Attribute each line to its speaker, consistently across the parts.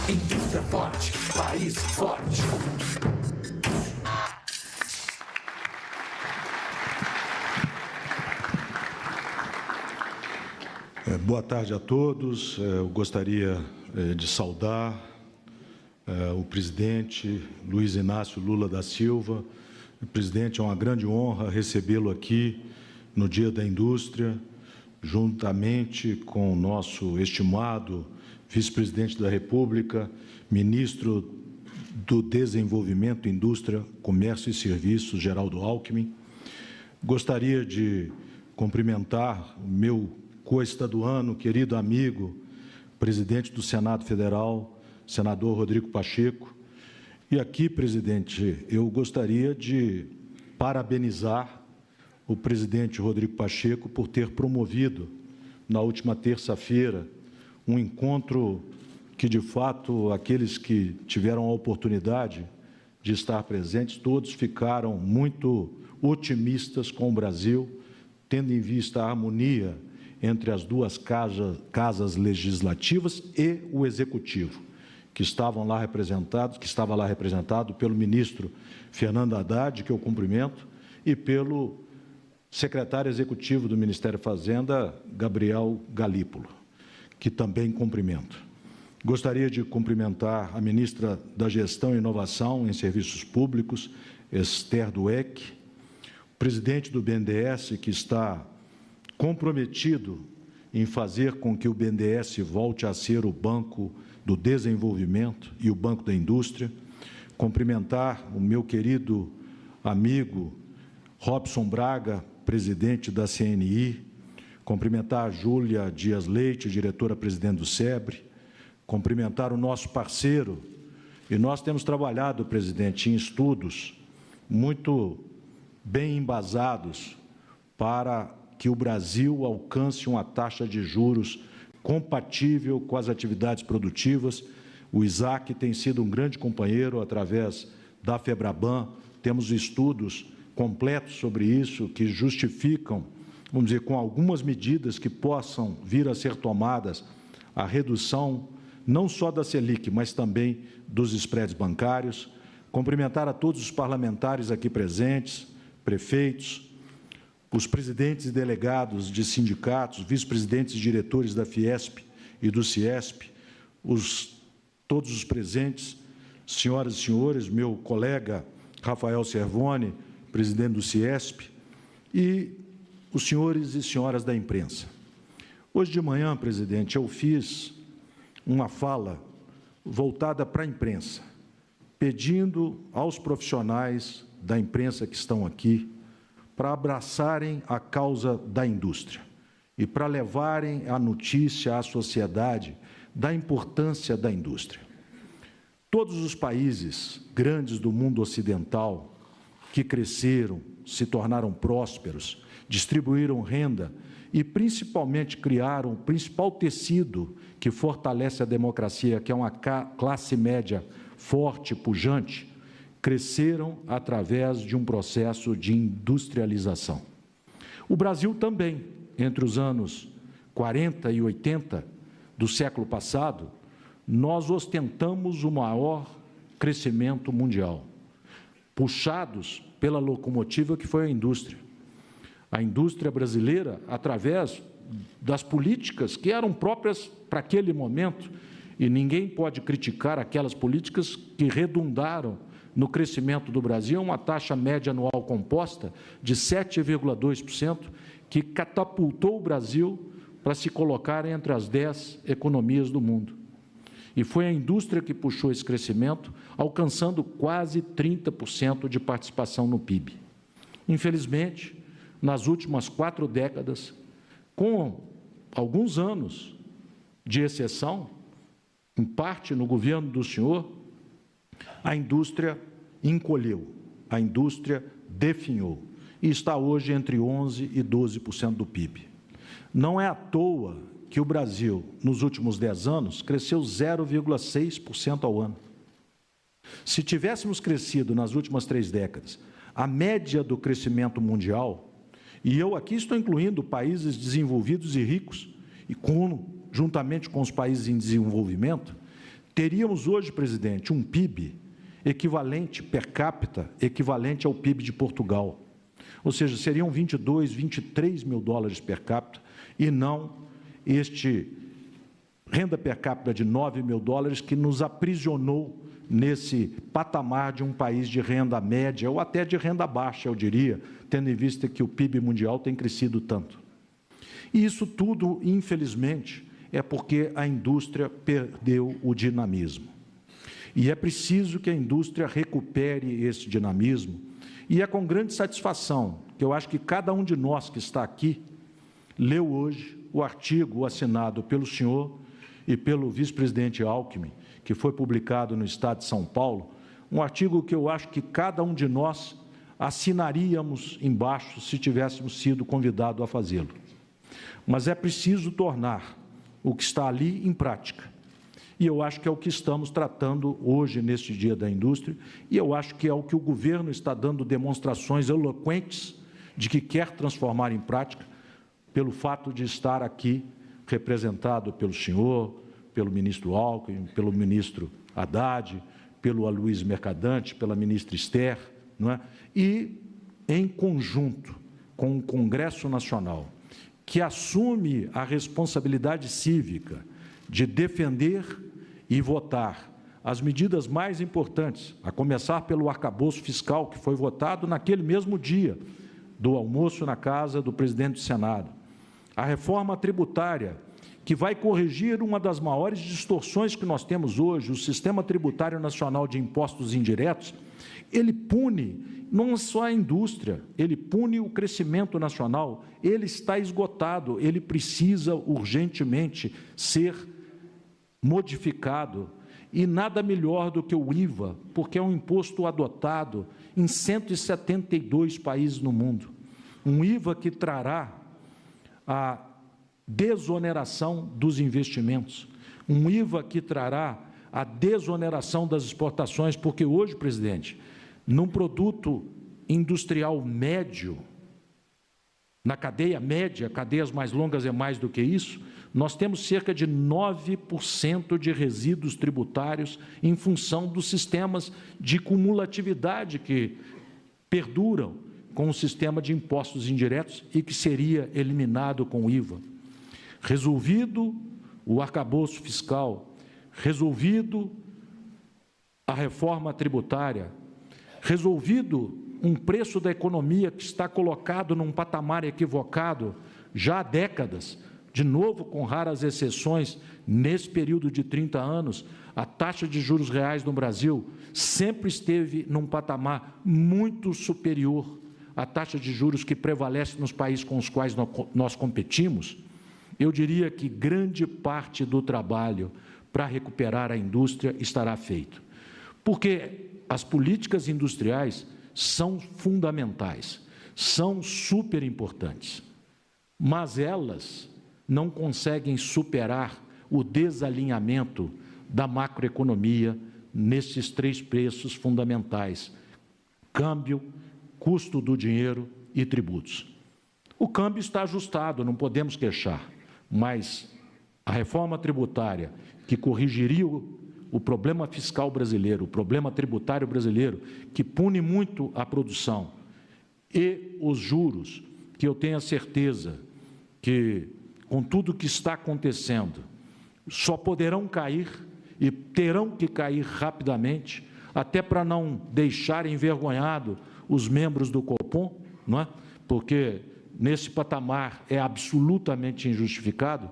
Speaker 1: Indústria forte, país forte.
Speaker 2: Boa tarde a todos. Eu gostaria de saudar o presidente Luiz Inácio Lula da Silva. Presidente, é uma grande honra recebê-lo aqui no Dia da Indústria, juntamente com o nosso estimado vice-presidente da República, ministro do Desenvolvimento, Indústria, Comércio e Serviços, Geraldo Alckmin. Gostaria de cumprimentar o meu co-estaduano, querido amigo, presidente do Senado Federal, senador Rodrigo Pacheco. E aqui, presidente, eu gostaria de parabenizar o presidente Rodrigo Pacheco por ter promovido, na última terça-feira, um encontro que, de fato, aqueles que tiveram a oportunidade de estar presentes, todos ficaram muito otimistas com o Brasil, tendo em vista a harmonia entre as duas casas legislativas e o Executivo, que estava lá representado pelo ministro Fernando Haddad, que eu cumprimento, e pelo secretário executivo do Ministério da Fazenda, Gabriel Galípolo, que também cumprimento. Gostaria de cumprimentar a ministra da Gestão e Inovação em Serviços Públicos, Esther Dweck, o presidente do BNDES, que está comprometido em fazer com que o BNDES volte a ser o Banco do Desenvolvimento e o Banco da Indústria. Cumprimentar o meu querido amigo Robson Braga, presidente da CNI, cumprimentar a Júlia Dias Leite, diretora-presidente do SEBRE, cumprimentar o nosso parceiro, e nós temos trabalhado, presidente, em estudos muito bem embasados para que o Brasil alcance uma taxa de juros compatível com as atividades produtivas. O Isaac tem sido um grande companheiro através da FEBRABAN, temos estudos completos sobre isso, que justificam, vamos dizer, com algumas medidas que possam vir a ser tomadas, a redução não só da Selic, mas também dos spreads bancários. Cumprimentar a todos os parlamentares aqui presentes, prefeitos, os presidentes e delegados de sindicatos, vice-presidentes e diretores da Fiesp e do Ciesp, todos os presentes, senhoras e senhores, meu colega Rafael Servoni, presidente do Ciesp, e os senhores e senhoras da imprensa. Hoje de manhã, presidente, eu fiz uma fala voltada para a imprensa, pedindo aos profissionais da imprensa que estão aqui para abraçarem a causa da indústria e para levarem a notícia à sociedade da importância da indústria. Todos os países grandes do mundo ocidental que cresceram, se tornaram prósperos, distribuíram renda e, principalmente, criaram o principal tecido que fortalece a democracia, que é uma classe média forte, pujante, cresceram através de um processo de industrialização. O Brasil também, entre os anos 40 e 80 do século passado, nós ostentamos o maior crescimento mundial, puxados pela locomotiva que foi a indústria. A indústria brasileira, através das políticas que eram próprias para aquele momento, e ninguém pode criticar aquelas políticas que redundaram no crescimento do Brasil, uma taxa média anual composta de 7,2%, que catapultou o Brasil para se colocar entre as 10 economias do mundo. E foi a indústria que puxou esse crescimento, alcançando quase 30% de participação no PIB. Infelizmente, nas últimas 4 décadas, com alguns anos de exceção, em parte no governo do senhor, a indústria encolheu, a indústria definhou e está hoje entre 11% e 12% do PIB. Não é à toa que o Brasil, nos últimos 10 anos, cresceu 0,6% ao ano. Se tivéssemos crescido nas últimas 3 décadas, a média do crescimento mundial, e eu aqui estou incluindo países desenvolvidos e ricos, e juntamente com os países em desenvolvimento, teríamos hoje, presidente, um PIB equivalente, per capita, equivalente ao PIB de Portugal. Ou seja, seriam 22, 23 mil dólares per capita, e não este renda per capita de 9 mil dólares que nos aprisionou nesse patamar de um país de renda média, ou até de renda baixa, eu diria, tendo em vista que o PIB mundial tem crescido tanto. E isso tudo, infelizmente, é porque a indústria perdeu o dinamismo. E é preciso que a indústria recupere esse dinamismo, e é com grande satisfação que eu acho que cada um de nós que está aqui leu hoje o artigo assinado pelo senhor e pelo vice-presidente Alckmin, que foi publicado no Estado de São Paulo, um artigo que eu acho que cada um de nós assinaríamos embaixo se tivéssemos sido convidados a fazê-lo. Mas é preciso tornar o que está ali em prática. E eu acho que é o que estamos tratando hoje, neste Dia da Indústria, e eu acho que é o que o governo está dando demonstrações eloquentes de que quer transformar em prática, pelo fato de estar aqui representado pelo senhor, pelo ministro Alckmin, pelo ministro Haddad, pelo Aloysio Mercadante, pela ministra Esther, não é? E em conjunto com o Congresso Nacional, que assume a responsabilidade cívica de defender e votar as medidas mais importantes, a começar pelo arcabouço fiscal, que foi votado naquele mesmo dia do almoço na casa do presidente do Senado, a reforma tributária, que vai corrigir uma das maiores distorções que nós temos hoje, o Sistema Tributário Nacional de Impostos Indiretos. Ele pune não só a indústria, ele pune o crescimento nacional, ele está esgotado, ele precisa urgentemente ser modificado, e nada melhor do que o IVA, porque é um imposto adotado em 172 países no mundo, um IVA que trará a desoneração dos investimentos, um IVA que trará a desoneração das exportações, porque hoje, presidente, num produto industrial médio, na cadeia média, cadeias mais longas é mais do que isso, nós temos cerca de 9% de resíduos tributários em função dos sistemas de cumulatividade que perduram com o sistema de impostos indiretos e que seria eliminado com o IVA. Resolvido o arcabouço fiscal, resolvido a reforma tributária, resolvido um preço da economia que está colocado num patamar equivocado já há décadas, de novo com raras exceções, nesse período de 30 anos, a taxa de juros reais no Brasil sempre esteve num patamar muito superior à taxa de juros que prevalece nos países com os quais nós competimos. Eu diria que grande parte do trabalho para recuperar a indústria estará feito, porque as políticas industriais são fundamentais, são super importantes, mas elas não conseguem superar o desalinhamento da macroeconomia nesses três preços fundamentais: câmbio, custo do dinheiro e tributos. O câmbio está ajustado, não podemos queixar, mas a reforma tributária, que corrigiria o problema fiscal brasileiro, o problema tributário brasileiro, que pune muito a produção, e os juros, que eu tenho a certeza que, com tudo que está acontecendo, só poderão cair e terão que cair rapidamente, até para não deixar envergonhado os membros do Copom, não é? Porque nesse patamar é absolutamente injustificado,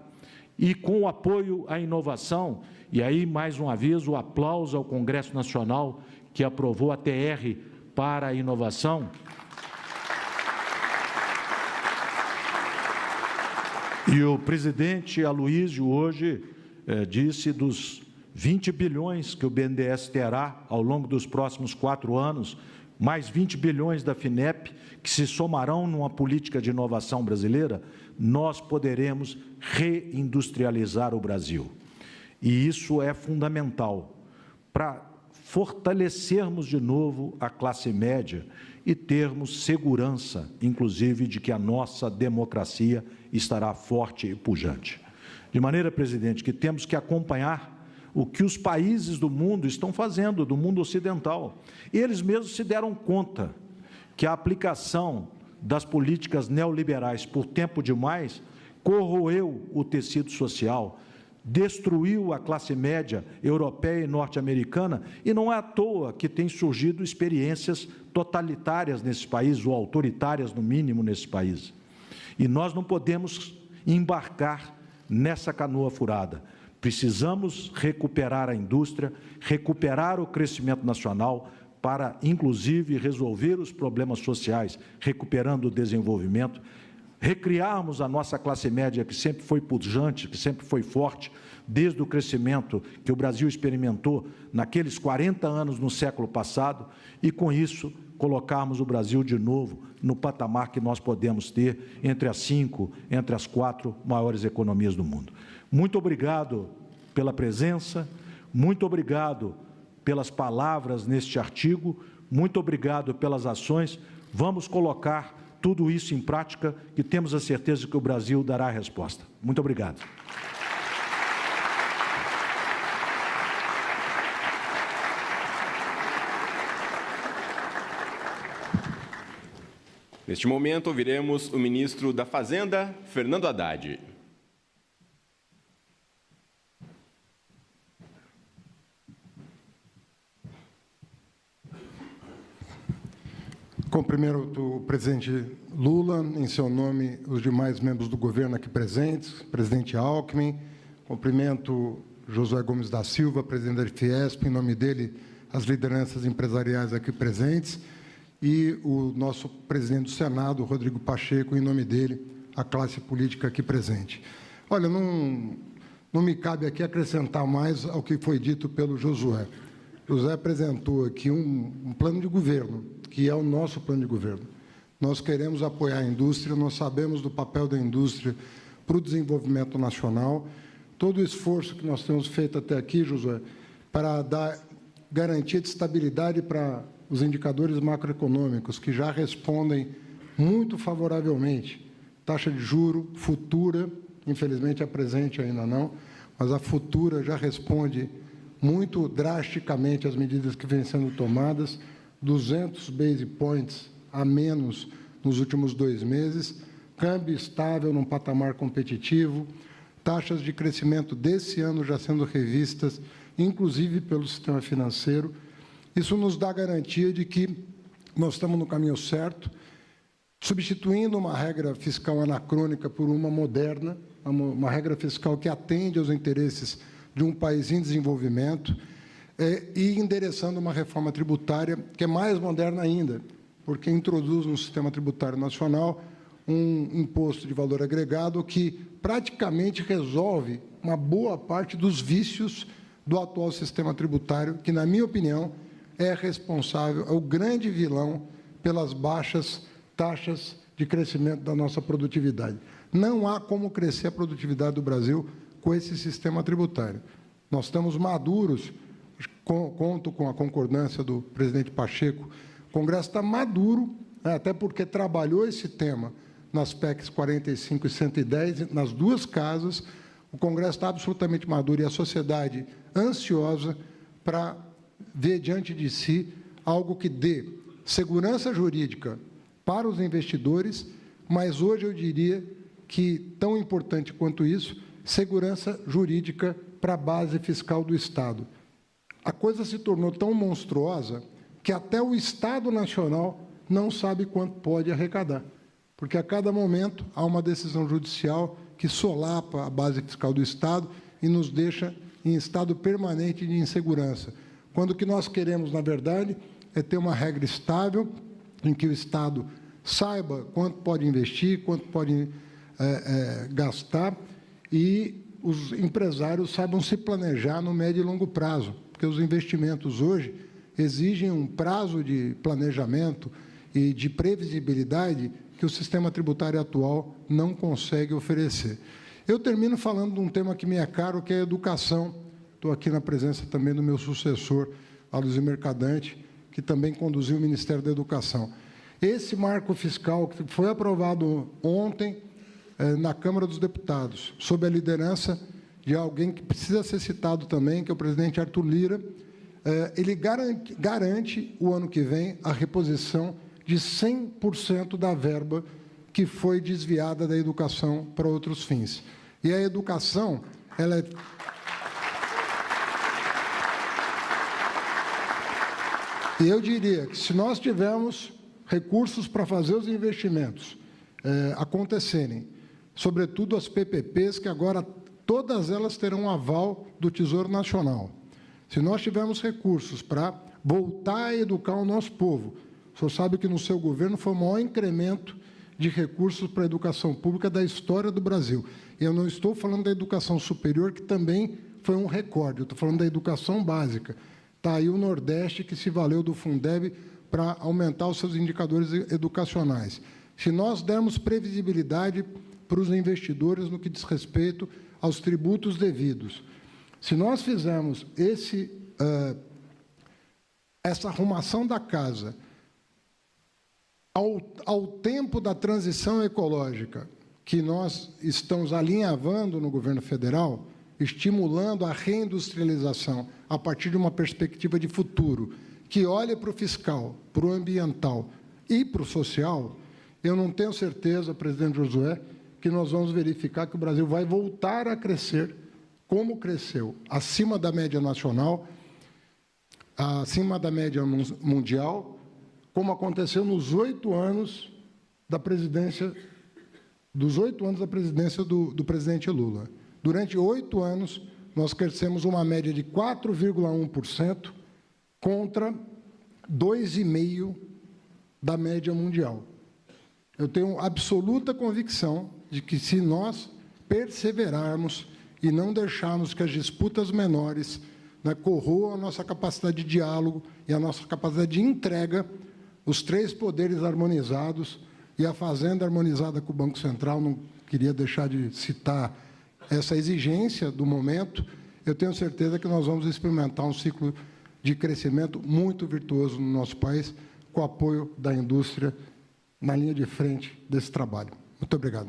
Speaker 2: e com o apoio à inovação, e aí, mais uma vez, o aplauso ao Congresso Nacional, que aprovou a TR para a inovação. E o presidente Aloysio hoje disse dos 20 bilhões que o BNDES terá ao longo dos próximos 4 anos, mais 20 bilhões da FINEP, que se somarão numa política de inovação brasileira, nós poderemos reindustrializar o Brasil. E isso é fundamental para fortalecermos de novo a classe média e termos segurança, inclusive, de que a nossa democracia estará forte e pujante. De maneira, presidente, que temos que acompanhar o que os países do mundo estão fazendo, do mundo ocidental. Eles mesmos se deram conta que a aplicação das políticas neoliberais por tempo demais corroeu o tecido social, destruiu a classe média europeia e norte-americana, e não é à toa que têm surgido experiências totalitárias nesses países, ou autoritárias, no mínimo, nesses países. E nós não podemos embarcar nessa canoa furada. Precisamos recuperar a indústria, recuperar o crescimento nacional para, inclusive, resolver os problemas sociais, recuperando o desenvolvimento, recriarmos a nossa classe média, que sempre foi pujante, que sempre foi forte, desde o crescimento que o Brasil experimentou naqueles 40 anos no século passado, e, com isso, colocarmos o Brasil de novo no patamar que nós podemos ter entre as 5, entre as 4 maiores economias do mundo. Muito obrigado pela presença, muito obrigado pelas palavras neste artigo, muito obrigado pelas ações. Vamos colocar tudo isso em prática, que temos a certeza que o Brasil dará a resposta. Muito obrigado.
Speaker 3: Neste momento, ouviremos o ministro da Fazenda, Fernando Haddad.
Speaker 4: Cumprimento o presidente Lula, em seu nome, os demais membros do governo aqui presentes, presidente Alckmin, cumprimento Josué Gomes da Silva, presidente da Fiesp, em nome dele, as lideranças empresariais aqui presentes, e o nosso presidente do Senado, Rodrigo Pacheco, em nome dele, a classe política aqui presente. Olha, não me cabe aqui acrescentar mais ao que foi dito pelo Josué. Josué apresentou aqui um plano de governo, que é o nosso plano de governo. Nós queremos apoiar a indústria, nós sabemos do papel da indústria para o desenvolvimento nacional. Todo o esforço que nós temos feito até aqui, Josué, para dar garantia de estabilidade para os indicadores macroeconômicos, que já respondem muito favoravelmente. Taxa de juro futura, infelizmente a presente ainda não, mas a futura já responde muito drasticamente às medidas que vêm sendo tomadas, 200 base points a menos nos últimos 2 meses, câmbio estável num patamar competitivo, taxas de crescimento desse ano já sendo revistas, inclusive pelo sistema financeiro. Isso nos dá garantia de que nós estamos no caminho certo, substituindo uma regra fiscal anacrônica por uma moderna, uma regra fiscal que atende aos interesses de um país em desenvolvimento, e endereçando uma reforma tributária que é mais moderna ainda, porque introduz no sistema tributário nacional um imposto de valor agregado que praticamente resolve uma boa parte dos vícios do atual sistema tributário, que, na minha opinião, é responsável, é o grande vilão pelas baixas taxas de crescimento da nossa produtividade. Não há como crescer a produtividade do Brasil com esse sistema tributário. Nós estamos maduros, conto com a concordância do presidente Pacheco, o Congresso está maduro, até porque trabalhou esse tema nas PECs 45 e 110, nas 2 casas, o Congresso está absolutamente maduro e a sociedade ansiosa para ver diante de si algo que dê segurança jurídica para os investidores, mas hoje eu diria que, tão importante quanto isso, segurança jurídica para a base fiscal do Estado. A coisa se tornou tão monstruosa que até o Estado Nacional não sabe quanto pode arrecadar, porque a cada momento há uma decisão judicial que solapa a base fiscal do Estado e nos deixa em estado permanente de insegurança, quando o que nós queremos, na verdade, é ter uma regra estável, em que o Estado saiba quanto pode investir, quanto pode gastar, e os empresários saibam se planejar no médio e longo prazo, porque os investimentos hoje exigem um prazo de planejamento e de previsibilidade que o sistema tributário atual não consegue oferecer. Eu termino falando de um tema que me é caro, que é a educação. Estou aqui na presença também do meu sucessor, Aloysio Mercadante, que também conduziu o Ministério da Educação. Esse marco fiscal que foi aprovado ontem na Câmara dos Deputados, sob a liderança de alguém que precisa ser citado também, que é o presidente Arthur Lira. Ele garante o ano que vem a reposição de 100% da verba que foi desviada da educação para outros fins. E a educação, ela é... E eu diria que, se nós tivermos recursos para fazer os investimentos acontecerem, sobretudo as PPPs, que agora todas elas terão um aval do Tesouro Nacional, se nós tivermos recursos para voltar a educar o nosso povo, o senhor sabe que no seu governo foi o maior incremento de recursos para a educação pública da história do Brasil. Eu não estou falando da educação superior, que também foi um recorde, eu estou falando da educação básica. Está aí o Nordeste, que se valeu do Fundeb para aumentar os seus indicadores educacionais. Se nós dermos previsibilidade para os investidores no que diz respeito aos tributos devidos, se nós fizermos essa arrumação da casa ao tempo da transição ecológica que nós estamos alinhavando no governo federal, estimulando a reindustrialização a partir de uma perspectiva de futuro, que olhe para o fiscal, para o ambiental e para o social, eu não tenho certeza, presidente Josué, que nós vamos verificar que o Brasil vai voltar a crescer como cresceu, acima da média nacional, acima da média mundial, como aconteceu nos 8 anos da presidência, do presidente Lula. Durante 8 anos, nós crescemos uma média de 4,1% contra 2,5% da média mundial. Eu tenho absoluta convicção de que, se nós perseverarmos e não deixarmos que as disputas menores corroam a nossa capacidade de diálogo e a nossa capacidade de entrega, os 3 poderes harmonizados e a Fazenda harmonizada com o Banco Central, não queria deixar de citar essa exigência do momento, eu tenho certeza que nós vamos experimentar um ciclo de crescimento muito virtuoso no nosso país, com o apoio da indústria na linha de frente desse trabalho. Muito obrigado.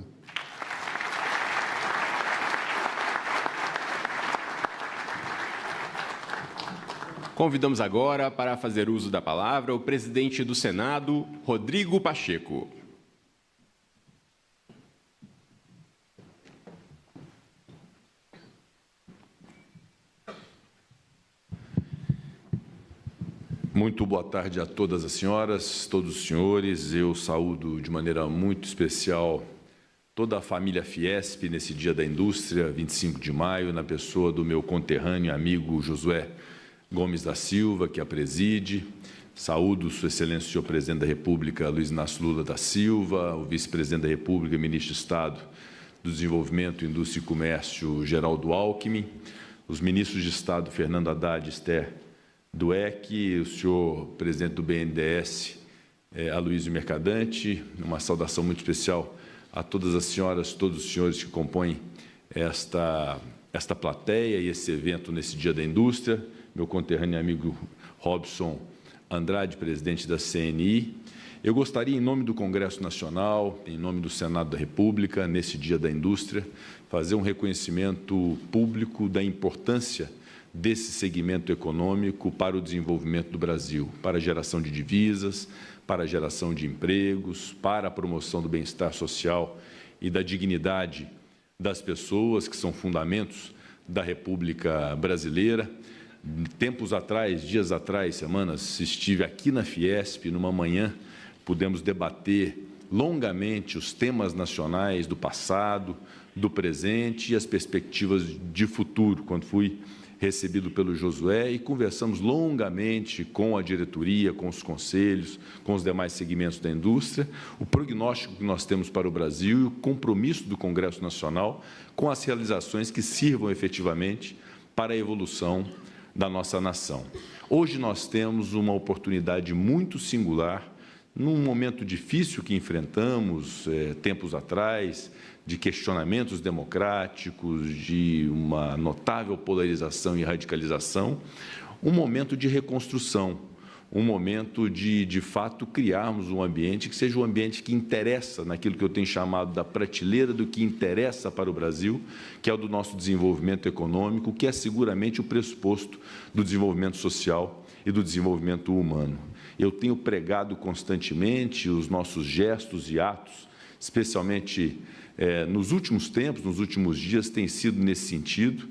Speaker 3: Convidamos agora para fazer uso da palavra o presidente do Senado, Rodrigo Pacheco.
Speaker 5: Muito boa tarde a todas as senhoras, todos os senhores. Eu saúdo de maneira muito especial toda a família Fiesp nesse Dia da Indústria, 25 de maio, na pessoa do meu conterrâneo e amigo Josué Gomes da Silva, que a preside. Saúdo Sua Excelência, o senhor Presidente da República, Luiz Inácio Lula da Silva, o Vice-Presidente da República, Ministro de Estado do Desenvolvimento, Indústria e Comércio, Geraldo Alckmin, os Ministros de Estado, Fernando Haddad, Esther Dweck, o senhor Presidente do BNDES, Aloysio Mercadante, uma saudação muito especial a todas as senhoras, todos os senhores que compõem esta plateia e esse evento nesse Dia da Indústria, meu conterrâneo e amigo Robson Andrade, presidente da CNI. Eu gostaria, em nome do Congresso Nacional, em nome do Senado da República, nesse Dia da Indústria, fazer um reconhecimento público da importância desse segmento econômico para o desenvolvimento do Brasil, para a geração de divisas, para a geração de empregos, para a promoção do bem-estar social e da dignidade das pessoas, que são fundamentos da República Brasileira. Tempos atrás, dias atrás, semanas, estive aqui na Fiesp, numa manhã, pudemos debater longamente os temas nacionais do passado, do presente e as perspectivas de futuro, quando fui recebido pelo Josué, e conversamos longamente com a diretoria, com os conselhos, com os demais segmentos da indústria, o prognóstico que nós temos para o Brasil e o compromisso do Congresso Nacional com as realizações que sirvam efetivamente para a evolução da nossa nação. Hoje nós temos uma oportunidade muito singular, num momento difícil que enfrentamos tempos atrás, de questionamentos democráticos, de uma notável polarização e radicalização, um momento de reconstrução, um momento de fato, criarmos um ambiente que seja um ambiente que interessa naquilo que eu tenho chamado da prateleira do que interessa para o Brasil, que é o do nosso desenvolvimento econômico, que é seguramente o pressuposto do desenvolvimento social e do desenvolvimento humano. Eu tenho pregado constantemente os nossos gestos e atos, especialmente nos últimos tempos, nos últimos dias, tem sido nesse sentido,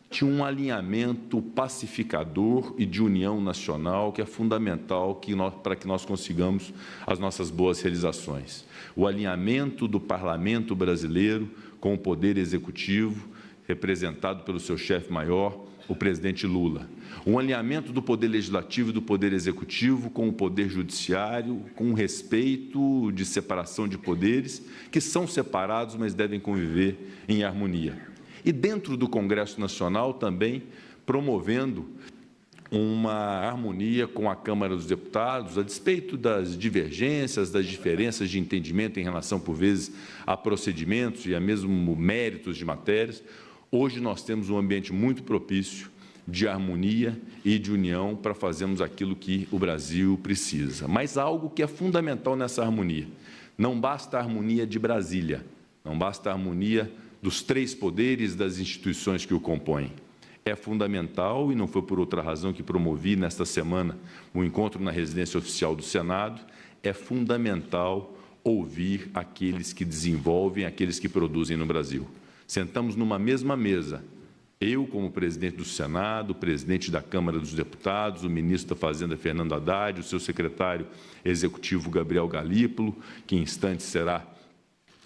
Speaker 5: de um alinhamento pacificador e de união nacional que é fundamental para que nós consigamos as nossas boas realizações. O alinhamento do parlamento brasileiro com o poder executivo, representado pelo seu chefe maior, o presidente Lula. Um alinhamento do poder legislativo e do poder executivo com o poder judiciário, com respeito de separação de poderes, que são separados, mas devem conviver em harmonia. E dentro do Congresso Nacional também promovendo uma harmonia com a Câmara dos Deputados, a despeito das divergências, das diferenças de entendimento em relação, por vezes, a procedimentos e a mesmo méritos de matérias. Hoje nós temos um ambiente muito propício de harmonia e de união para fazermos aquilo que o Brasil precisa. Mas há algo que é fundamental nessa harmonia. Não basta a harmonia de Brasília, não basta a harmonia dos três poderes das instituições que o compõem. É fundamental, e não foi por outra razão que promovi nesta semana o encontro na residência oficial do Senado, é fundamental ouvir aqueles que desenvolvem, aqueles que produzem no Brasil. Sentamos numa mesma mesa, eu como presidente do Senado, o presidente da Câmara dos Deputados, o ministro da Fazenda, Fernando Haddad, o seu secretário executivo, Gabriel Galípolo, que em instantes será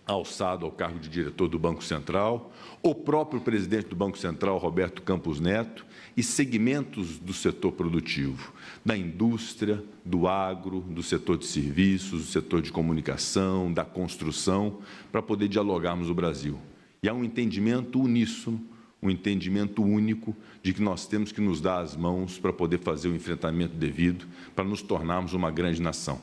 Speaker 5: alçado ao cargo de diretor do Banco Central, o próprio presidente do Banco Central, Roberto Campos Neto, e segmentos do setor produtivo, da indústria, do agro, do setor de serviços, do setor de comunicação, da construção, para poder dialogarmos o Brasil. E há um entendimento uníssono, um entendimento único de que nós temos que nos dar as mãos para poder fazer o enfrentamento devido, para nos tornarmos uma grande nação.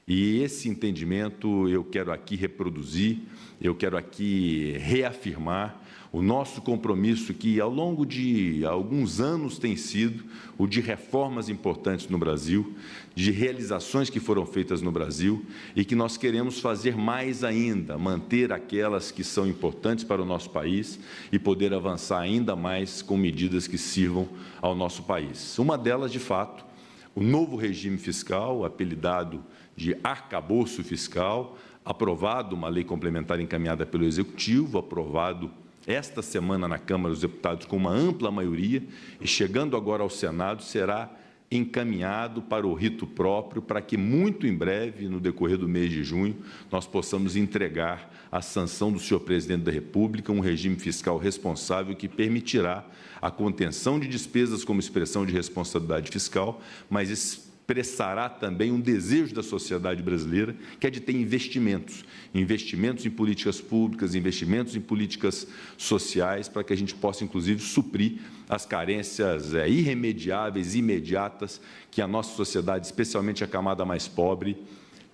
Speaker 5: E esse entendimento eu quero aqui reproduzir, eu quero aqui reafirmar o nosso compromisso que, ao longo de alguns anos, tem sido o de reformas importantes no Brasil, de realizações que foram feitas no Brasil e que nós queremos fazer mais ainda, manter aquelas que são importantes para o nosso país e poder avançar ainda mais com medidas que sirvam ao nosso país. Uma delas, de fato, o novo regime fiscal, apelidado de arcabouço fiscal, aprovado, uma lei complementar encaminhada pelo Executivo, aprovado esta semana na Câmara dos Deputados com uma ampla maioria e chegando agora ao Senado, será encaminhado para o rito próprio, para que muito em breve, no decorrer do mês de junho, nós possamos entregar à sanção do senhor presidente da República um regime fiscal responsável que permitirá a contenção de despesas como expressão de responsabilidade fiscal, mas expressará também um desejo da sociedade brasileira, que é de ter investimentos em políticas públicas, investimentos em políticas sociais, para que a gente possa, inclusive, suprir as carências irremediáveis, imediatas, que a nossa sociedade, especialmente a camada mais pobre,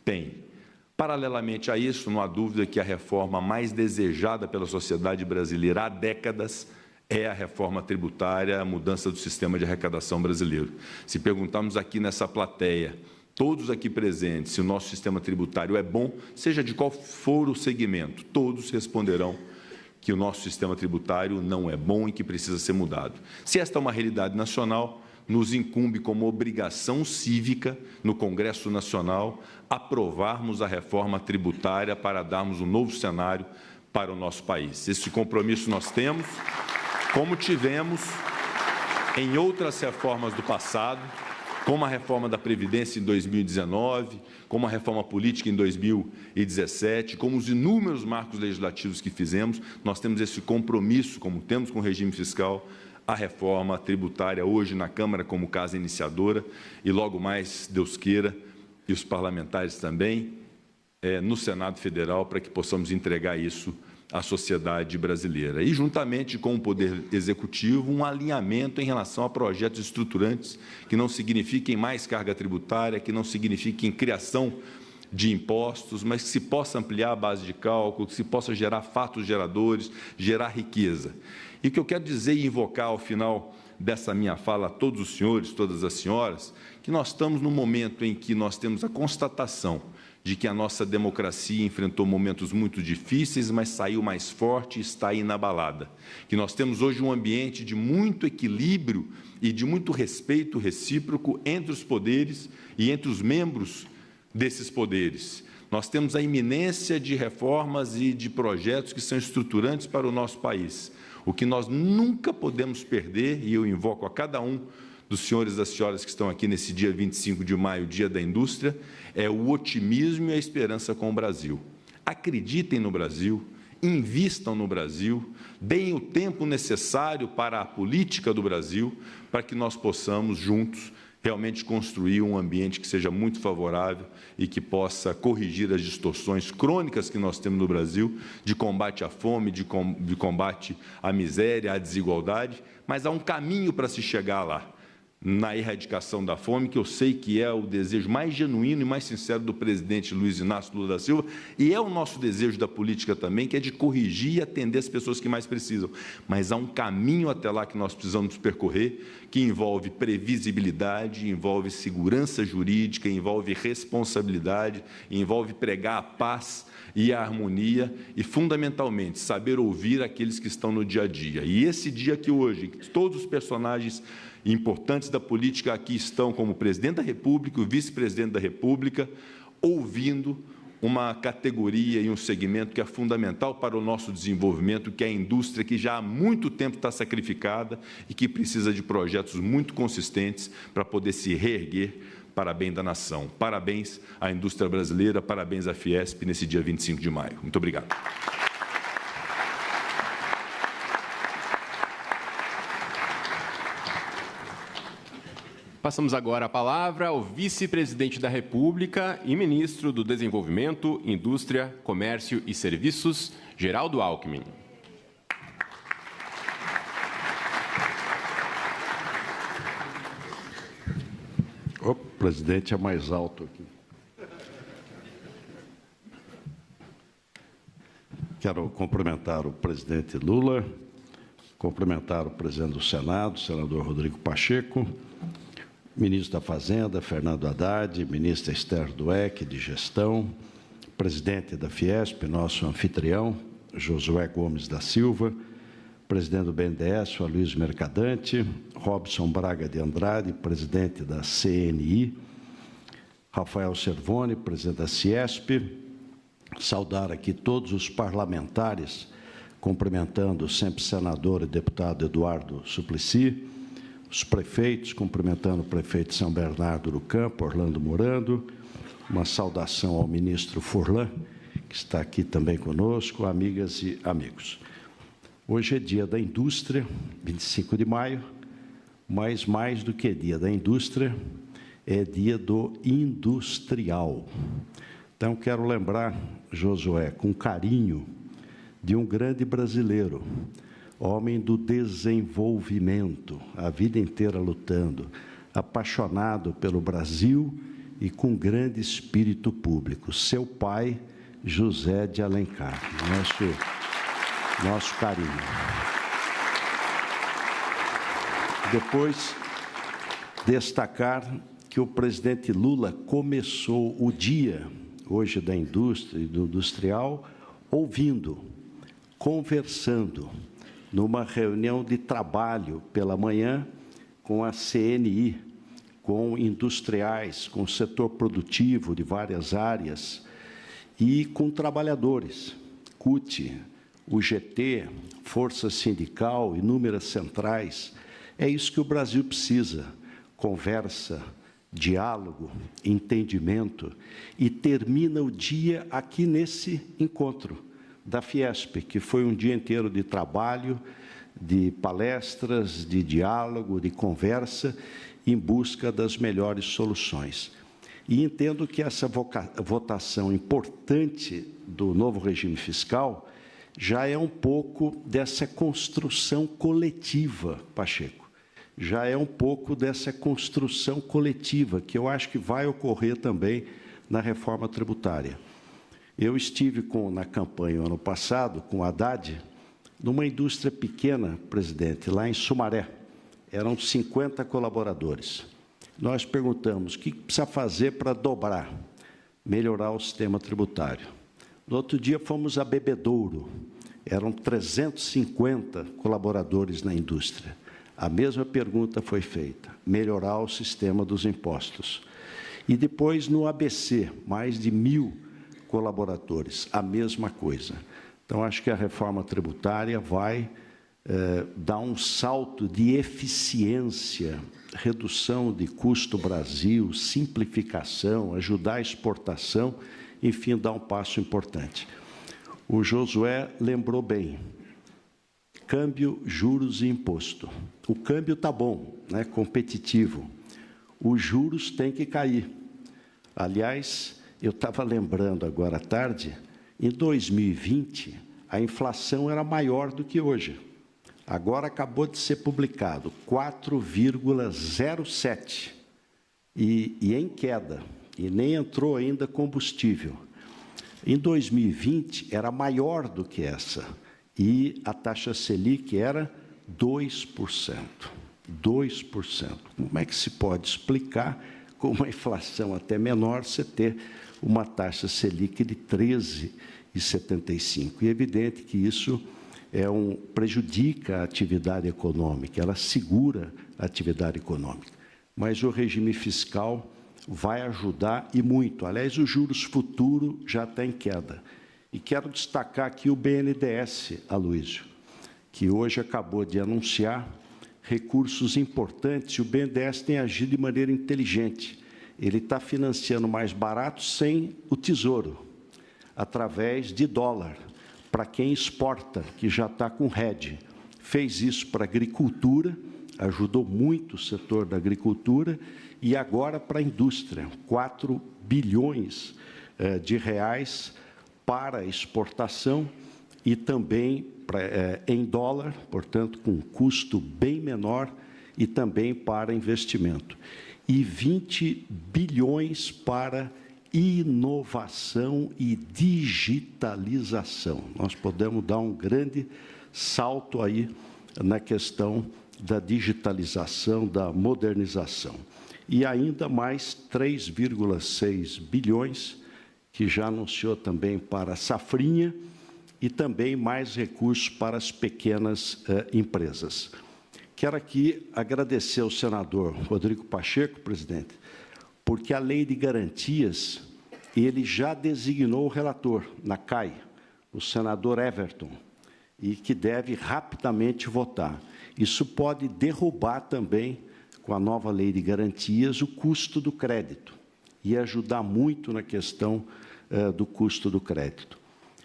Speaker 5: tem. Paralelamente a isso, não há dúvida que a reforma mais desejada pela sociedade brasileira há décadas é a reforma tributária, a mudança do sistema de arrecadação brasileiro. Se perguntarmos aqui nessa plateia, todos aqui presentes, se o nosso sistema tributário é bom, seja de qual for o segmento, todos responderão que o nosso sistema tributário não é bom e que precisa ser mudado. Se esta é uma realidade nacional, nos incumbe como obrigação cívica, no Congresso Nacional, aprovarmos a reforma tributária para darmos um novo cenário para o nosso país. Esse compromisso nós temos, como tivemos em outras reformas do passado, como a reforma da Previdência em 2019, como a reforma política em 2017, como os inúmeros marcos legislativos que fizemos, nós temos esse compromisso, como temos com o regime fiscal, a reforma tributária hoje na Câmara como casa iniciadora e logo mais, Deus queira, e os parlamentares também, no Senado Federal, para que possamos entregar isso à sociedade brasileira. E, juntamente com o Poder Executivo, um alinhamento em relação a projetos estruturantes que não signifiquem mais carga tributária, que não signifiquem criação de impostos, mas que se possa ampliar a base de cálculo, que se possa gerar fatos geradores, gerar riqueza. E o que eu quero dizer e invocar ao final dessa minha fala a todos os senhores, todas as senhoras, que nós estamos num momento em que nós temos a constatação de que a nossa democracia enfrentou momentos muito difíceis, mas saiu mais forte e está inabalada. Que nós temos hoje um ambiente de muito equilíbrio e de muito respeito recíproco entre os poderes e entre os membros desses poderes. Nós temos a iminência de reformas e de projetos que são estruturantes para o nosso país. O que nós nunca podemos perder, e eu invoco a cada um dos senhores e das senhoras que estão aqui nesse dia 25 de maio, Dia da Indústria, é o otimismo e a esperança com o Brasil. Acreditem no Brasil, invistam no Brasil, deem o tempo necessário para a política do Brasil, para que nós possamos, juntos, realmente construir um ambiente que seja muito favorável e que possa corrigir as distorções crônicas que nós temos no Brasil, de combate à fome, de combate à miséria, à desigualdade, mas há um caminho para se chegar lá, na erradicação da fome, que eu sei que é o desejo mais genuíno e mais sincero do presidente Luiz Inácio Lula da Silva, e é o nosso desejo da política também, que é de corrigir e atender as pessoas que mais precisam. Mas há um caminho até lá que nós precisamos percorrer, que envolve previsibilidade, envolve segurança jurídica, envolve responsabilidade, envolve pregar a paz e a harmonia e, fundamentalmente, saber ouvir aqueles que estão no dia a dia. E esse dia que hoje, que todos os personagens importantes da política aqui estão, como o presidente da República e o vice-presidente da República, ouvindo uma categoria e um segmento que é fundamental para o nosso desenvolvimento, que é a indústria, que já há muito tempo está sacrificada e que precisa de projetos muito consistentes para poder se reerguer para bem da nação. Parabéns à indústria brasileira, parabéns à Fiesp nesse dia 25 de maio. Muito obrigado.
Speaker 3: Passamos agora a palavra ao vice-presidente da República e ministro do Desenvolvimento, Indústria, Comércio e Serviços, Geraldo Alckmin.
Speaker 6: O presidente é mais alto aqui. Quero cumprimentar o presidente Lula, cumprimentar o presidente do Senado, senador Rodrigo Pacheco, ministro da Fazenda, Fernando Haddad, ministra Esther Dweck, de Gestão, presidente da Fiesp, nosso anfitrião, Josué Gomes da Silva, presidente do BNDES, Aloysio Mercadante, Robson Braga de Andrade, presidente da CNI, Rafael Cervoni, presidente da Ciesp, saudar aqui todos os parlamentares, cumprimentando sempre o senador e deputado Eduardo Suplicy, os prefeitos, cumprimentando o prefeito de São Bernardo do Campo, Orlando Morando, uma saudação ao ministro Furlan, que está aqui também conosco, amigas e amigos. Hoje é dia da indústria, 25 de maio, mas mais do que dia da indústria, é dia do industrial. Então, quero lembrar, Josué, com carinho, de um grande brasileiro, homem do desenvolvimento, a vida inteira lutando, apaixonado pelo Brasil e com grande espírito público. Seu pai, José de Alencar. Nosso carinho. Depois, destacar que o presidente Lula começou o dia, hoje, da indústria e do industrial, ouvindo, conversando, numa reunião de trabalho pela manhã com a CNI, com industriais, com o setor produtivo de várias áreas e com trabalhadores, CUT, UGT, Força Sindical, inúmeras centrais. É isso que o Brasil precisa, conversa, diálogo, entendimento, e termina o dia aqui nesse encontro da Fiesp, que foi um dia inteiro de trabalho, de palestras, de diálogo, de conversa, em busca das melhores soluções. E entendo que essa votação importante do novo regime fiscal já é um pouco dessa construção coletiva, Pacheco. Já é um pouco dessa construção coletiva, que eu acho que vai ocorrer também na reforma tributária. Eu estive na campanha, ano passado, com o Haddad, numa indústria pequena, presidente, lá em Sumaré, eram 50 colaboradores. Nós perguntamos o que precisa fazer para dobrar, melhorar o sistema tributário. No outro dia, fomos a Bebedouro, eram 350 colaboradores na indústria. A mesma pergunta foi feita, melhorar o sistema dos impostos. E depois, no ABC, mais de 1.000 colaboradores, a mesma coisa. Então, acho que a reforma tributária vai dar um salto de eficiência, redução de custo Brasil, simplificação, ajudar a exportação, enfim, dar um passo importante. O Josué lembrou bem, câmbio, juros e imposto. O câmbio está bom, né, competitivo. Os juros têm que cair. Aliás, eu estava lembrando agora à tarde, em 2020, a inflação era maior do que hoje. Agora acabou de ser publicado, 4,07, e em queda, e nem entrou ainda combustível. Em 2020, era maior do que essa, e a taxa Selic era 2%. 2%. Como é que se pode explicar, com uma inflação até menor, você ter uma taxa Selic de 13,75%? E é evidente que isso prejudica a atividade econômica, ela segura a atividade econômica. Mas o regime fiscal vai ajudar e muito. Aliás, os juros futuros já estão em queda. E quero destacar aqui o BNDES, Aloysio, que hoje acabou de anunciar recursos importantes, e o BNDES tem agido de maneira inteligente. Ele está financiando mais barato sem o Tesouro, através de dólar, para quem exporta, que já está com hedge. Fez isso para a agricultura, ajudou muito o setor da agricultura, e agora para a indústria, 4 bilhões de reais para exportação e também em dólar, portanto, com um custo bem menor, e também para investimento. E 20 bilhões para inovação e digitalização. Nós podemos dar um grande salto aí na questão da digitalização, da modernização. E ainda mais 3,6 bilhões, que já anunciou também para a safrinha, e também mais recursos para as pequenas empresas. Quero aqui agradecer ao senador Rodrigo Pacheco, presidente, porque a lei de garantias, ele já designou o relator na CAI, o senador Everton, e que deve rapidamente votar. Isso pode derrubar também, com a nova lei de garantias, o custo do crédito e ajudar muito na questão do custo do crédito.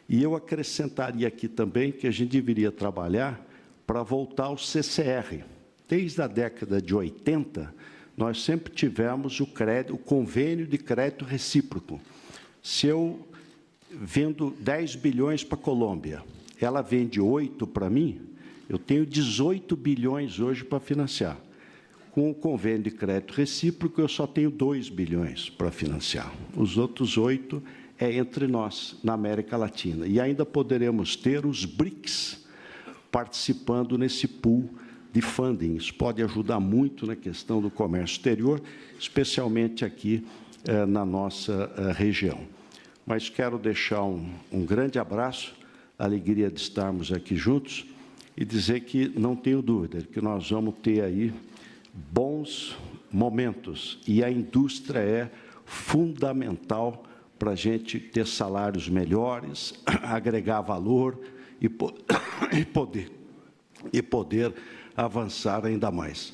Speaker 6: E eu acrescentaria aqui também que a gente deveria trabalhar para voltar ao CCR. Desde a década de 80, nós sempre tivemos o convênio de crédito recíproco. Se eu vendo 10 bilhões para a Colômbia, ela vende 8 para mim, eu tenho 18 bilhões hoje para financiar. Com o convênio de crédito recíproco, eu só tenho 2 bilhões para financiar. Os outros 8 é entre nós, na América Latina. E ainda poderemos ter os BRICS participando nesse pool de funding. Isso pode ajudar muito na questão do comércio exterior, especialmente aqui na nossa região. Mas quero deixar um grande abraço, a alegria de estarmos aqui juntos, e dizer que não tenho dúvida que nós vamos ter aí bons momentos, e a indústria é fundamental para a gente ter salários melhores, agregar valor e poder avançar ainda mais.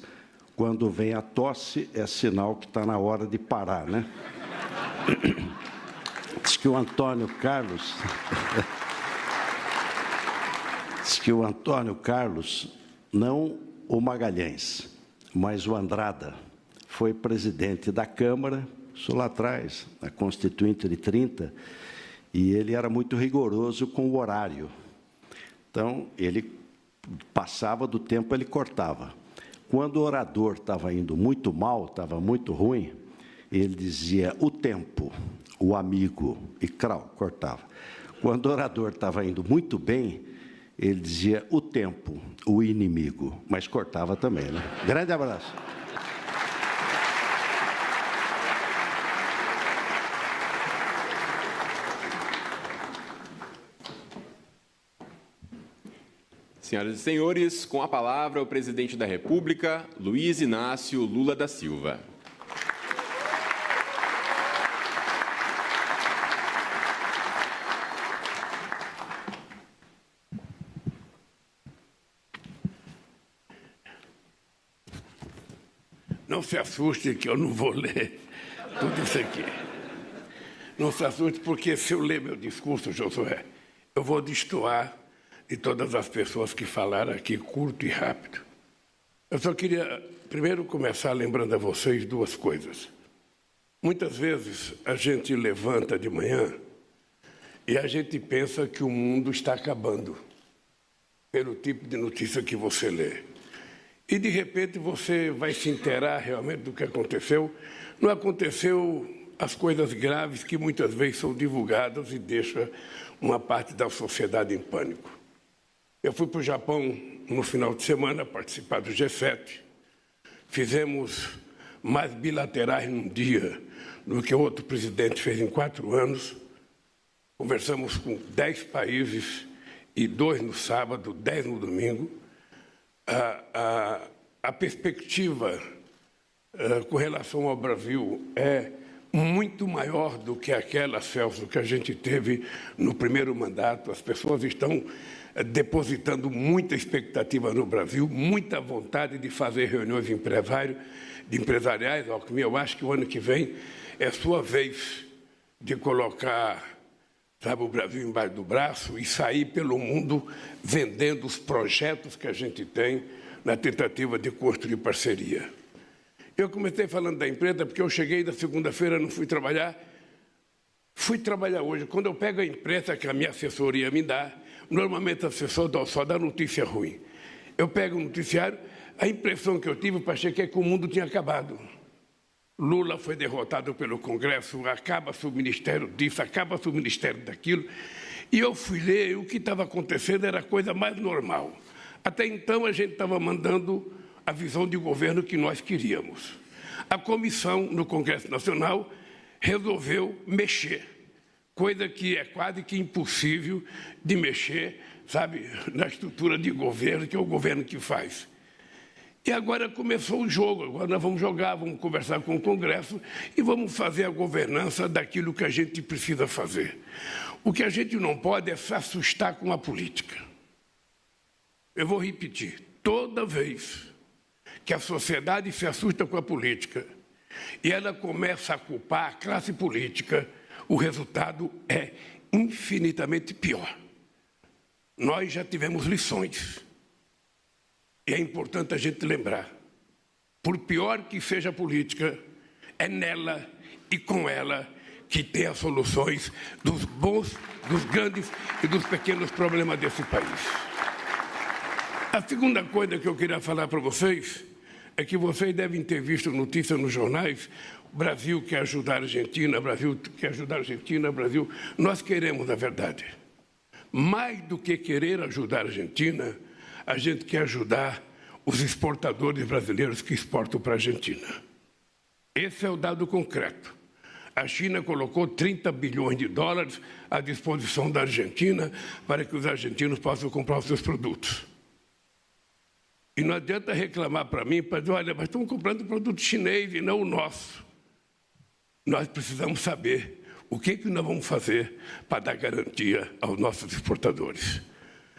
Speaker 6: Quando vem a tosse, é sinal que está na hora de parar, né? Diz que o Antônio Carlos, não o Magalhães, mas o Andrada, foi presidente da Câmara, isso lá atrás, na Constituinte de 30, e ele era muito rigoroso com o horário. Então, ele passava do tempo, ele cortava. Quando o orador estava indo muito mal, estava muito ruim, ele dizia o tempo, o amigo, e crau, cortava. Quando o orador estava indo muito bem, ele dizia o tempo, o inimigo, mas cortava também, né? Grande abraço.
Speaker 3: Senhoras e senhores, com a palavra o presidente da República, Luiz Inácio Lula da Silva.
Speaker 7: Não se assuste que eu não vou ler tudo isso aqui. Não se assuste porque se eu ler meu discurso, Josué, eu vou destoar de todas as pessoas que falaram aqui curto e rápido. Eu só queria primeiro começar lembrando a vocês duas coisas. Muitas vezes a gente levanta de manhã e a gente pensa que o mundo está acabando pelo tipo de notícia que você lê. E, de repente, você vai se inteirar realmente do que aconteceu. Não aconteceu as coisas graves que muitas vezes são divulgadas e deixam uma parte da sociedade em pânico. Eu fui para o Japão no final de semana participar do G7. Fizemos mais bilaterais num dia do que outro presidente fez em 4 anos. Conversamos com 10 países e 2 no sábado, 10 no domingo. A perspectiva com relação ao Brasil é muito maior do que aquela, Celso, que a gente teve no primeiro mandato. As pessoas estão depositando muita expectativa no Brasil, muita vontade de fazer reuniões empresariais. Alckmin, eu acho que o ano que vem é sua vez de colocar, sabe, o Brasil embaixo do braço e sair pelo mundo vendendo os projetos que a gente tem na tentativa de construir parceria. Eu comecei falando da empresa porque eu cheguei da segunda-feira, não fui trabalhar. Fui trabalhar hoje. Quando eu pego a imprensa que a minha assessoria me dá, normalmente a assessora só dá notícia ruim. Eu pego o noticiário, a impressão que eu tive, achei que o mundo tinha acabado. Lula foi derrotado pelo Congresso, acaba-se o ministério disso, acaba-se o ministério daquilo. E eu fui ler, o que estava acontecendo era a coisa mais normal. Até então, a gente estava mandando a visão de governo que nós queríamos. A comissão, no Congresso Nacional, resolveu mexer, coisa que é quase que impossível de mexer, sabe, na estrutura de governo, que é o governo que faz. E agora começou o jogo, agora nós vamos jogar, vamos conversar com o Congresso e vamos fazer a governança daquilo que a gente precisa fazer. O que a gente não pode é se assustar com a política. Eu vou repetir, toda vez que a sociedade se assusta com a política e ela começa a culpar a classe política, o resultado é infinitamente pior. Nós já tivemos lições. E é importante a gente lembrar, por pior que seja a política, é nela e com ela que tem as soluções dos bons, dos grandes e dos pequenos problemas desse país. A segunda coisa que eu queria falar para vocês é que vocês devem ter visto notícia nos jornais, o Brasil quer ajudar a Argentina, Brasil quer ajudar a Argentina, Brasil... Nós queremos a verdade. Mais do que querer ajudar a Argentina, a gente quer ajudar os exportadores brasileiros que exportam para a Argentina. Esse é o dado concreto. A China colocou 30 bilhões de dólares à disposição da Argentina para que os argentinos possam comprar os seus produtos. E não adianta reclamar para mim, para dizer, olha, mas estão comprando produto chinês e não o nosso. Nós precisamos saber o que nós vamos fazer para dar garantia aos nossos exportadores.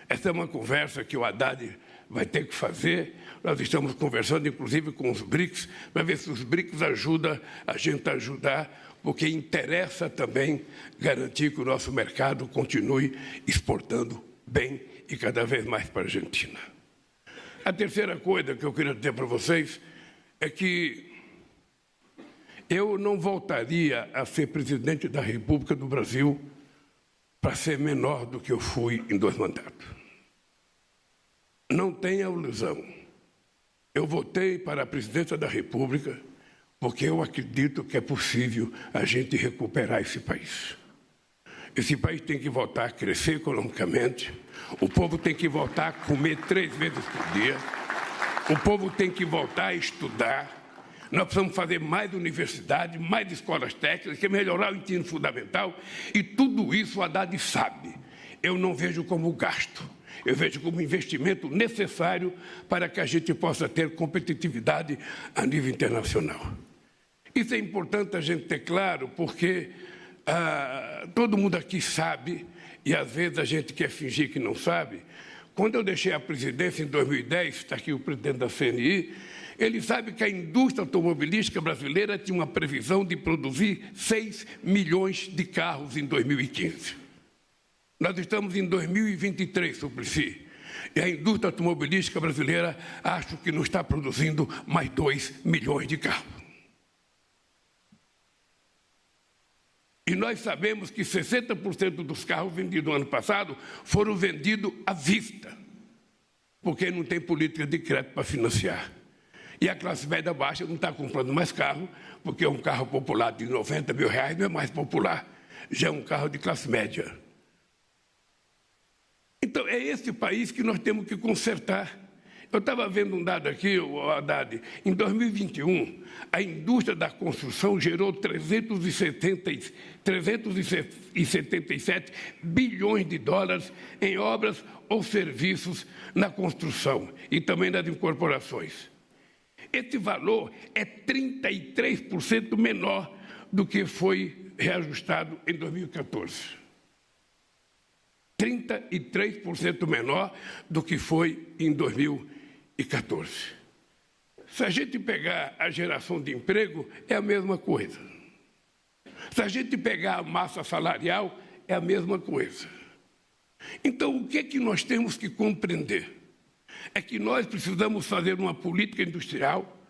Speaker 7: Essa é uma conversa que o Haddad vai ter que fazer. Nós estamos conversando, inclusive, com os BRICS, para ver se os BRICS ajudam a gente a ajudar, porque interessa também garantir que o nosso mercado continue exportando bem e cada vez mais para a Argentina. A terceira coisa que eu queria dizer para vocês é que eu não voltaria a ser presidente da República do Brasil para ser menor do que eu fui em 2 mandatos. Não tenha ilusão. Eu votei para a presidência da República porque eu acredito que é possível a gente recuperar esse país. Esse país tem que voltar a crescer economicamente, o povo tem que voltar a comer 3 vezes por dia, o povo tem que voltar a estudar, nós precisamos fazer mais universidade, mais escolas técnicas, melhorar o ensino fundamental, e tudo isso o Haddad sabe. Eu não vejo como gasto, eu vejo como investimento necessário para que a gente possa ter competitividade a nível internacional. Isso é importante a gente ter claro, porque todo mundo aqui sabe, e às vezes a gente quer fingir que não sabe. Quando eu deixei a presidência em 2010, está aqui o presidente da CNI, ele sabe que a indústria automobilística brasileira tinha uma previsão de produzir 6 milhões de carros em 2015. Nós estamos em 2023, Suplicy, e a indústria automobilística brasileira acho que não está produzindo mais 2 milhões de carros. E nós sabemos que 60% dos carros vendidos no ano passado foram vendidos à vista, porque não tem política de crédito para financiar. E a classe média baixa não está comprando mais carro, porque um carro popular de R$90 mil não é mais popular, já é um carro de classe média. Então, é esse país que nós temos que consertar. Eu estava vendo um dado aqui, Haddad, em 2021, a indústria da construção gerou 377 bilhões de dólares em obras ou serviços na construção e também nas incorporações. Esse valor é 33% menor do que foi reajustado em 2014. 33% menor do que foi em 2014. Se a gente pegar a geração de emprego, é a mesma coisa. Se a gente pegar a massa salarial, é a mesma coisa. Então, o que é que nós temos que compreender? É que nós precisamos fazer uma política industrial,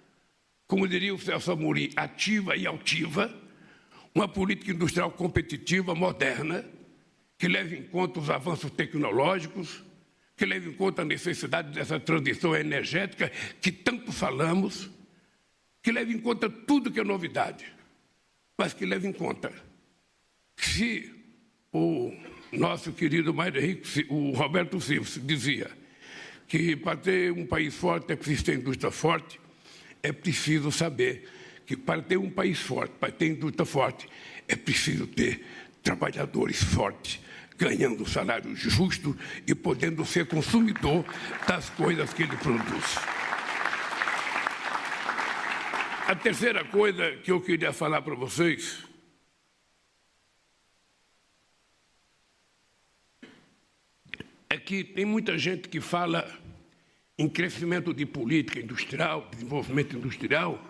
Speaker 7: como diria o Celso Amorim, ativa e altiva, uma política industrial competitiva, moderna, que leve em conta os avanços tecnológicos, que leve em conta a necessidade dessa transição energética que tanto falamos, que leve em conta tudo que é novidade, mas que leve em conta se o nosso querido Mário Henrique, o Roberto Silva, dizia que para ter um país forte é preciso ter indústria forte, é preciso saber que para ter um país forte, para ter indústria forte, é preciso ter trabalhadores fortes, ganhando um salário justo e podendo ser consumidor das coisas que ele produz. A terceira coisa que eu queria falar para vocês é que tem muita gente que fala em crescimento de política industrial, desenvolvimento industrial,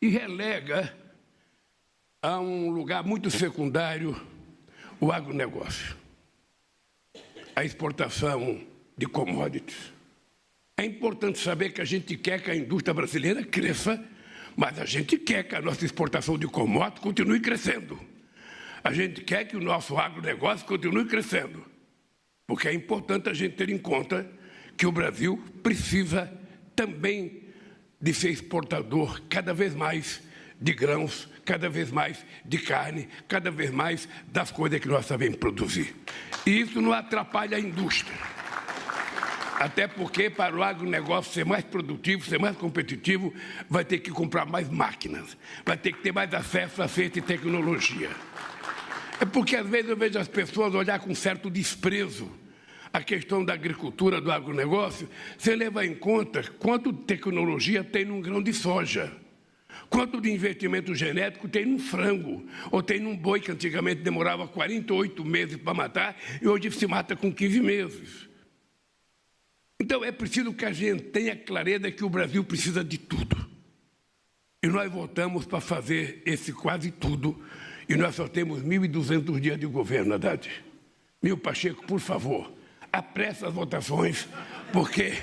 Speaker 7: e relega a um lugar muito secundário o agronegócio, a exportação de commodities. É importante saber que a gente quer que a indústria brasileira cresça, mas a gente quer que a nossa exportação de commodities continue crescendo. A gente quer que o nosso agronegócio continue crescendo, porque é importante a gente ter em conta que o Brasil precisa também de ser exportador cada vez mais de grãos, cada vez mais de carne, cada vez mais das coisas que nós sabemos produzir. E isso não atrapalha a indústria. Até porque, para o agronegócio ser mais produtivo, ser mais competitivo, vai ter que comprar mais máquinas, vai ter que ter mais acesso a ciência e tecnologia. É porque, às vezes, eu vejo as pessoas olhar com certo desprezo a questão da agricultura, do agronegócio, sem levar em conta quanto de tecnologia tem num grão de soja, quanto de investimento genético tem num frango, ou tem num boi que antigamente demorava 48 meses para matar e hoje se mata com 15 meses. Então, é preciso que a gente tenha clareza que o Brasil precisa de tudo. E nós voltamos para fazer esse quase tudo, e nós só temos 1.200 dias de governo, Haddad. Pacheco, por favor, apresse as votações, porque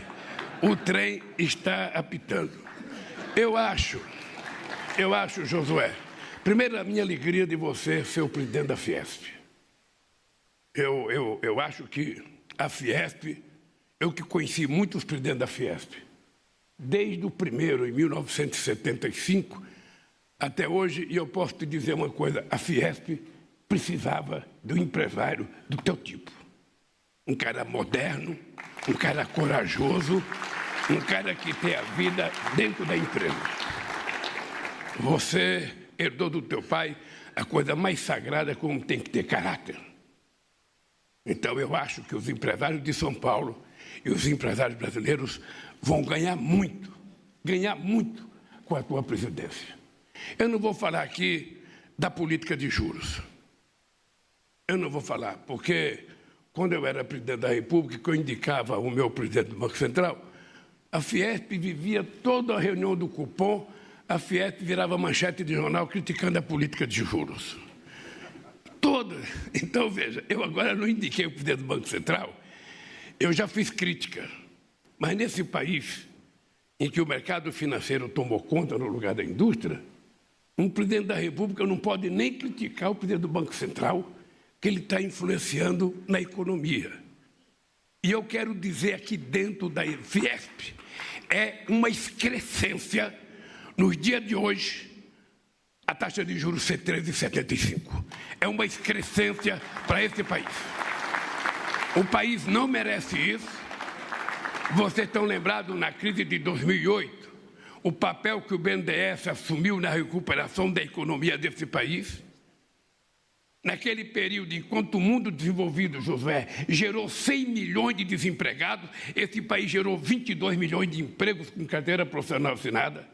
Speaker 7: o trem está apitando. Eu acho, Josué, primeiro, a minha alegria de você ser o presidente da Fiesp. Eu acho que a Fiesp, eu que conheci muitos presidentes da Fiesp, desde o primeiro, em 1975, até hoje, e eu posso te dizer uma coisa, a Fiesp precisava de um empresário do teu tipo. Um cara moderno, um cara corajoso, um cara que tem a vida dentro da empresa. Você herdou do teu pai a coisa mais sagrada, como tem que ter caráter. Então, eu acho que os empresários de São Paulo e os empresários brasileiros vão ganhar muito com a tua presidência. Eu não vou falar aqui da política de juros. Eu não vou falar, porque quando eu era presidente da República, eu indicava o meu presidente do Banco Central, a Fiesp vivia toda a reunião do cupom, a Fiesp virava manchete de jornal criticando a política de juros. Toda. Então, veja, eu agora não indiquei o presidente do Banco Central, eu já fiz crítica, mas nesse país em que o mercado financeiro tomou conta no lugar da indústria, um presidente da República não pode nem criticar o presidente do Banco Central, que ele está influenciando na economia. E eu quero dizer aqui dentro da Fiesp, é uma excrescência, nos dias de hoje, a taxa de juros ser 13,75. É uma excrescência para esse país. O país não merece isso. Vocês estão lembrados, na crise de 2008, o papel que o BNDES assumiu na recuperação da economia desse país? Naquele período, enquanto o mundo desenvolvido, Josué, gerou 100 milhões de desempregados, esse país gerou 22 milhões de empregos com carteira profissional assinada.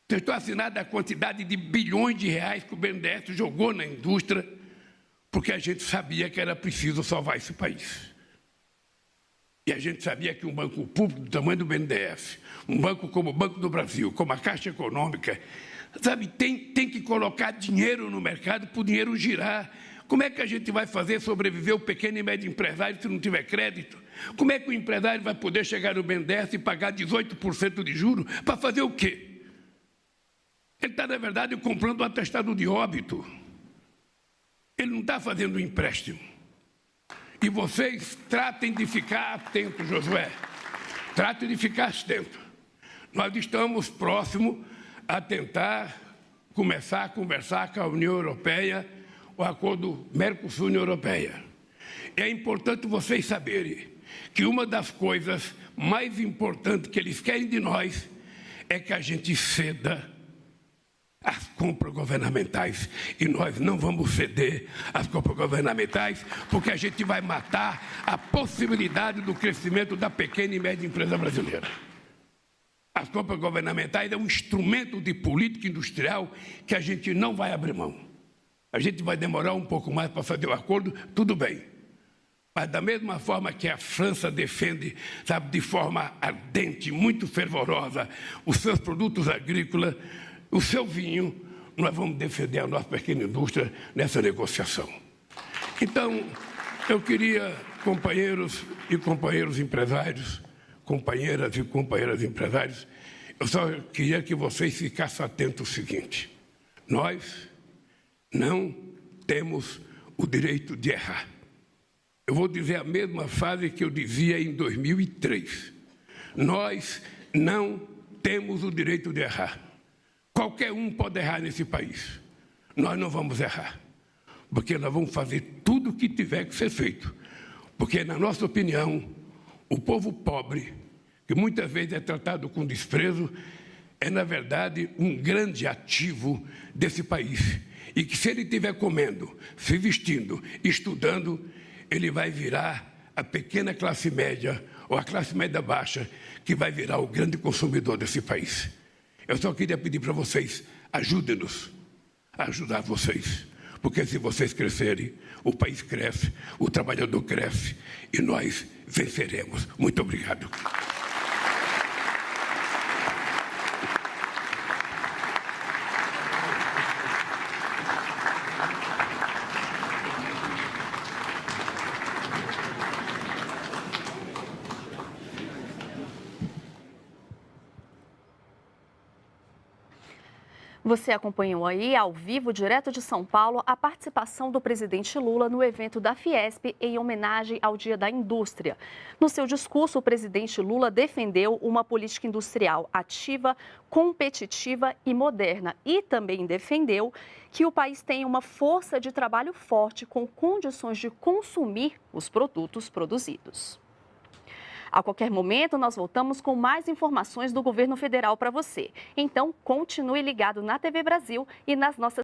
Speaker 7: Estou assinada a quantidade de bilhões de reais que o BNDES jogou na indústria, porque a gente sabia que era preciso salvar esse país. E a gente sabia que um banco público do tamanho do BNDES, um banco como o Banco do Brasil, como a Caixa Econômica, sabe, tem que colocar dinheiro no mercado para o dinheiro girar. Como é que a gente vai fazer sobreviver o pequeno e médio empresário se não tiver crédito? Como é que o empresário vai poder chegar no BNDES e pagar 18% de juros para fazer o quê? Ele está, na verdade, comprando um atestado de óbito. Ele não está fazendo um empréstimo. E vocês tratem de ficar atentos, Josué. Tratem de ficar atentos. Nós estamos próximos a tentar começar a conversar com a União Europeia, o acordo Mercosul-União Europeia. É importante vocês saberem que uma das coisas mais importantes que eles querem de nós é que a gente ceda as compras governamentais. E nós não vamos ceder às compras governamentais, porque a gente vai matar a possibilidade do crescimento da pequena e média empresa brasileira. As compras governamentais é um instrumento de política industrial que a gente não vai abrir mão. A gente vai demorar um pouco mais para fazer o acordo, tudo bem. Mas da mesma forma que a França defende, sabe, de forma ardente, muito fervorosa, os seus produtos agrícolas, o seu vinho, nós vamos defender a nossa pequena indústria nessa negociação. Então, eu queria, companheiros e companheiros empresários, companheiras e companheiros empresários, eu só queria que vocês ficassem atentos ao seguinte: nós não temos o direito de errar. Eu vou dizer a mesma frase que eu dizia em 2003. Nós não temos o direito de errar. Qualquer um pode errar nesse país. Nós não vamos errar, porque nós vamos fazer tudo o que tiver que ser feito. Porque, na nossa opinião, o povo pobre, que muitas vezes é tratado com desprezo, é, na verdade, um grande ativo desse país. E que, se ele estiver comendo, se vestindo, estudando, ele vai virar a pequena classe média ou a classe média baixa, que vai virar o grande consumidor desse país. Eu só queria pedir para vocês, ajudem-nos a ajudar vocês. Porque se vocês crescerem, o país cresce, o trabalhador cresce e nós venceremos. Muito obrigado.
Speaker 8: Você acompanhou aí, ao vivo, direto de São Paulo, a participação do presidente Lula no evento da Fiesp em homenagem ao Dia da Indústria. No seu discurso, o presidente Lula defendeu uma política industrial ativa, competitiva e moderna e também defendeu que o país tenha uma força de trabalho forte com condições de consumir os produtos produzidos. A qualquer momento, nós voltamos com mais informações do governo federal para você. Então, continue ligado na TV Brasil e nas nossas